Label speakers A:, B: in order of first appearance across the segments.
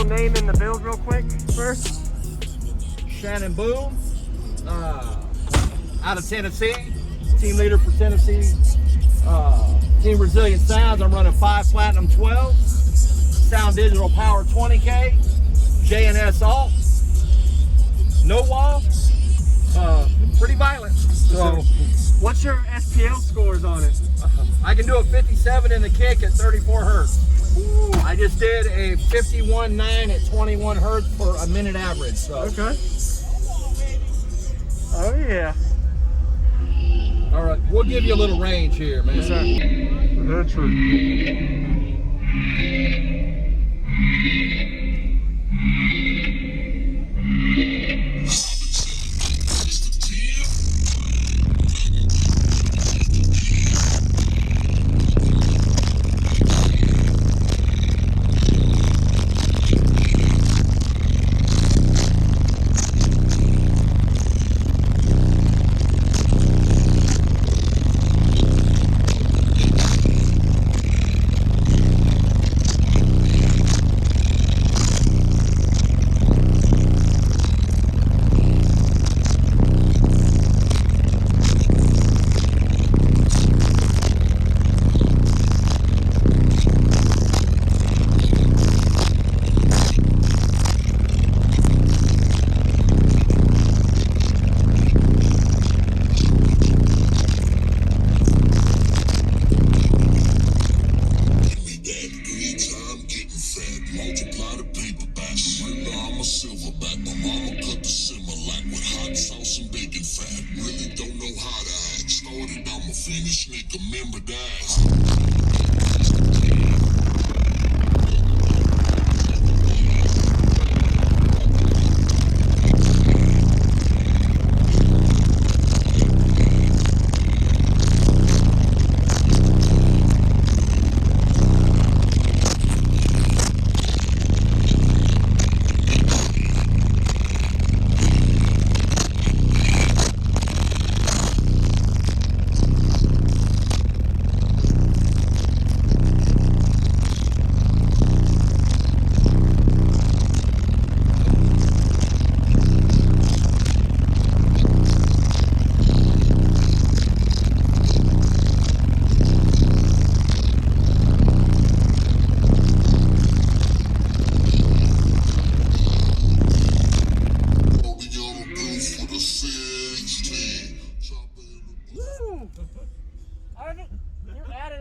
A: full name and the build real quick first?
B: Shannon Boom, out of Tennessee, team leader for Tennessee Team Resilient Sounds. I'm running 5 Platinum 12, Sound Digital Power 20K, J&S Alt, no wall, pretty violent. So,
A: what's your SPL scores on it?
B: I can do a 57 in the kick at 34 hertz. Ooh. I just did a 51.9 at 21 hertz for a minute average. So.
A: Okay. Oh yeah.
B: All right, we'll give you a little range here, man.
A: Yes, sir. That's right.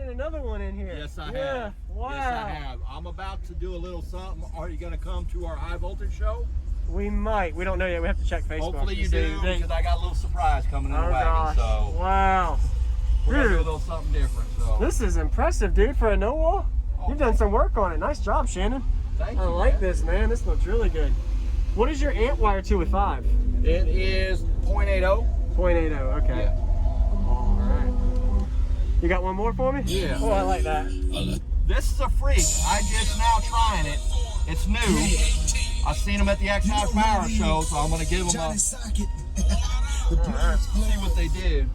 A: Another one in here.
B: Yes, I
A: yeah.
B: have.
A: Wow.
B: Yes, I have. I'm about to do a little something. Are you going to come to our high voltage show?
A: We might. We don't know yet. We have to check Facebook.
B: Hopefully you do, because I got a little surprise coming in the wagon.
A: Gosh.
B: So
A: wow.
B: We're going to do a little something different. So
A: this is impressive, dude, for a no wall. Oh, you've done some work on it. Nice job, Shannon.
B: Thank you.
A: I like this, man. This looks really good. What is your amp wire to with 5?
B: It is 0.80.
A: 0.80, okay.
B: Yeah.
A: All right. You got one more for me?
B: Yeah.
A: Oh, I like that.
B: This is a freak. I just now trying it. It's new. I've seen them at the Accessory Power Show, so I'm going to give them a... See what they did.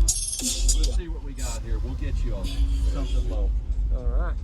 B: Let's see what we got here. We'll get you on something low.
A: All right.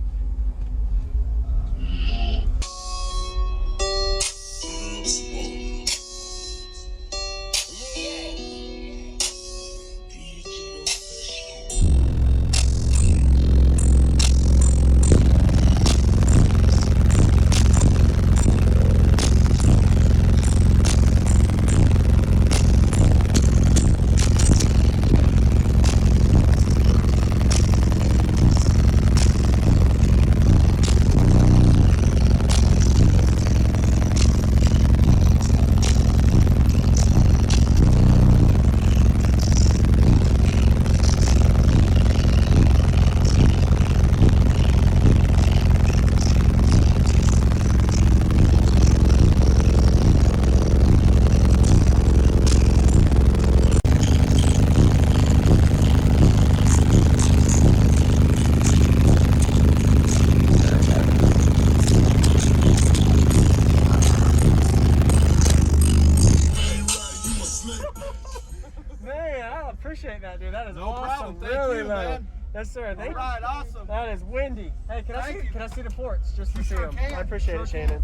A: Appreciate that, dude. That is
B: no
A: awesome.
B: problem. Thank
A: really
B: you, man.
A: Yes, sir. Thank you.
B: All right, awesome.
A: That is windy. Hey, can I see the ports just to
B: You
A: see
B: sure
A: them?
B: can.
A: I appreciate
B: Sure
A: it, Shannon.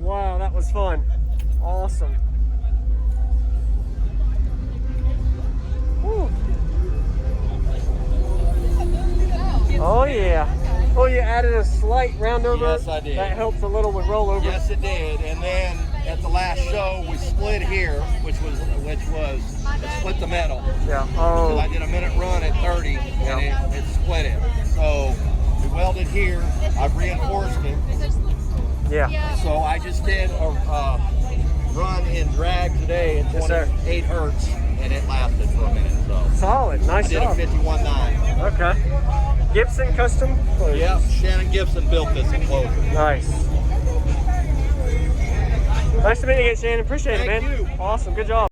A: Wow, that was fun. Awesome. Whew. Oh yeah. Oh, you added a slight roundover.
B: Yes, I did.
A: That helps a little with rollover.
B: Yes, it did. And then at the last show, we split here, which was split the metal.
A: Yeah.
B: Because
A: Oh.
B: I did a minute run at 30, and it split it. So we welded here. I've reinforced it.
A: Yeah.
B: So I just did a run in drag today at 28 hertz, and it lasted for a minute. So
A: Solid. Nice
B: I did
A: job.
B: a 51.9.
A: Okay. Gibson custom enclosures.
B: Yep, Shannon Gibson built this enclosure.
A: Nice. Nice to meet you again, Shannon. Appreciate it,
B: Thank
A: man.
B: you.
A: Awesome. Good job.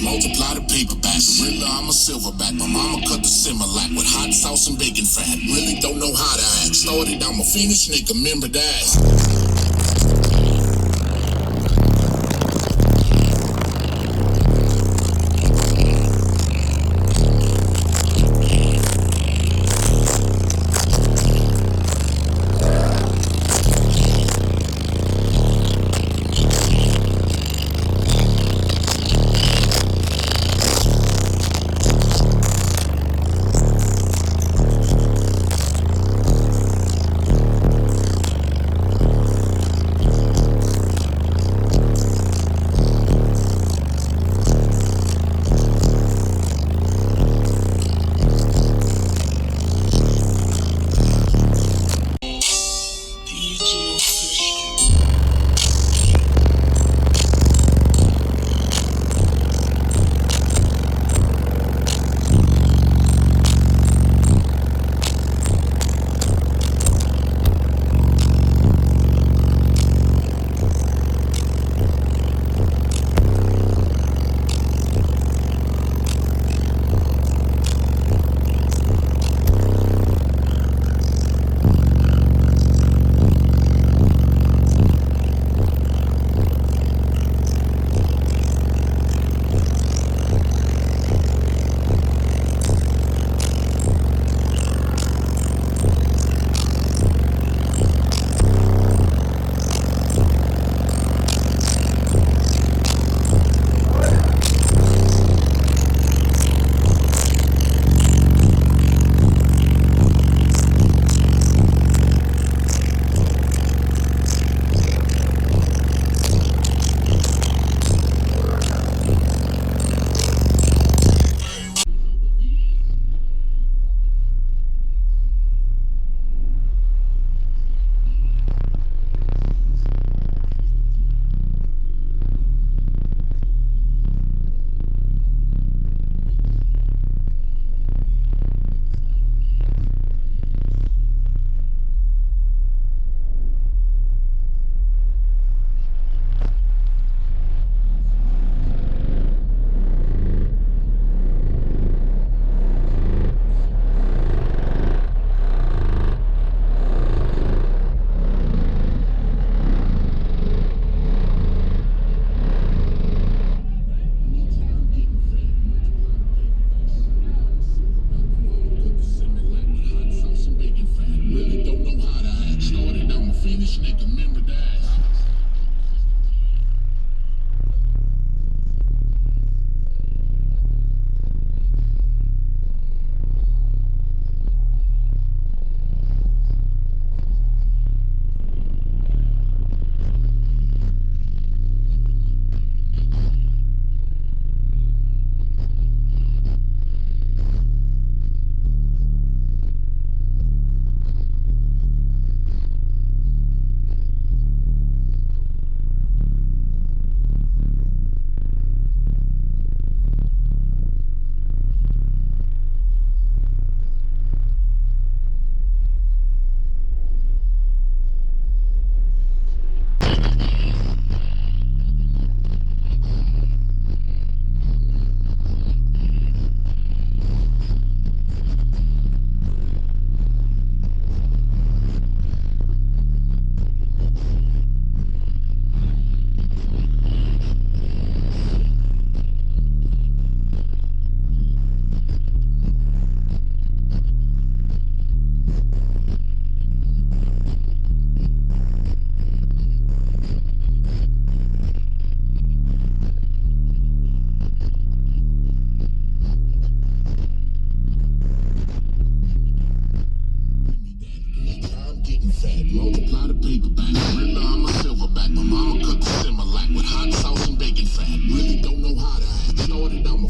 C: Multiply the paperback. Gorilla, I'm a silverback. My mama cut the Similac with hot sauce and bacon fat. Really don't know how to act. Started, I'm a finished nigga. Remember that.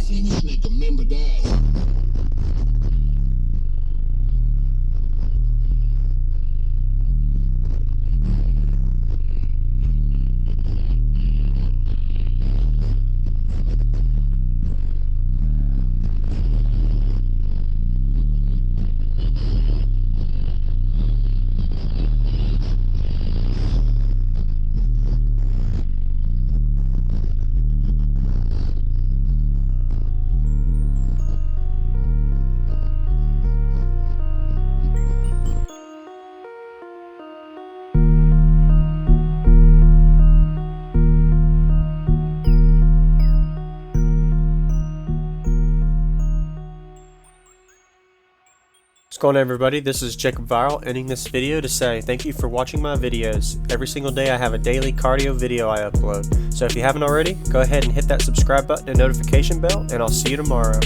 C: finished, nigga, remember that.
A: What's going on, everybody? This is Jacob Viral, ending this video to say thank you for watching my videos. Every single day I have a daily cardio video I upload. So if you haven't already, go ahead and hit that subscribe button and notification bell, and I'll see you tomorrow.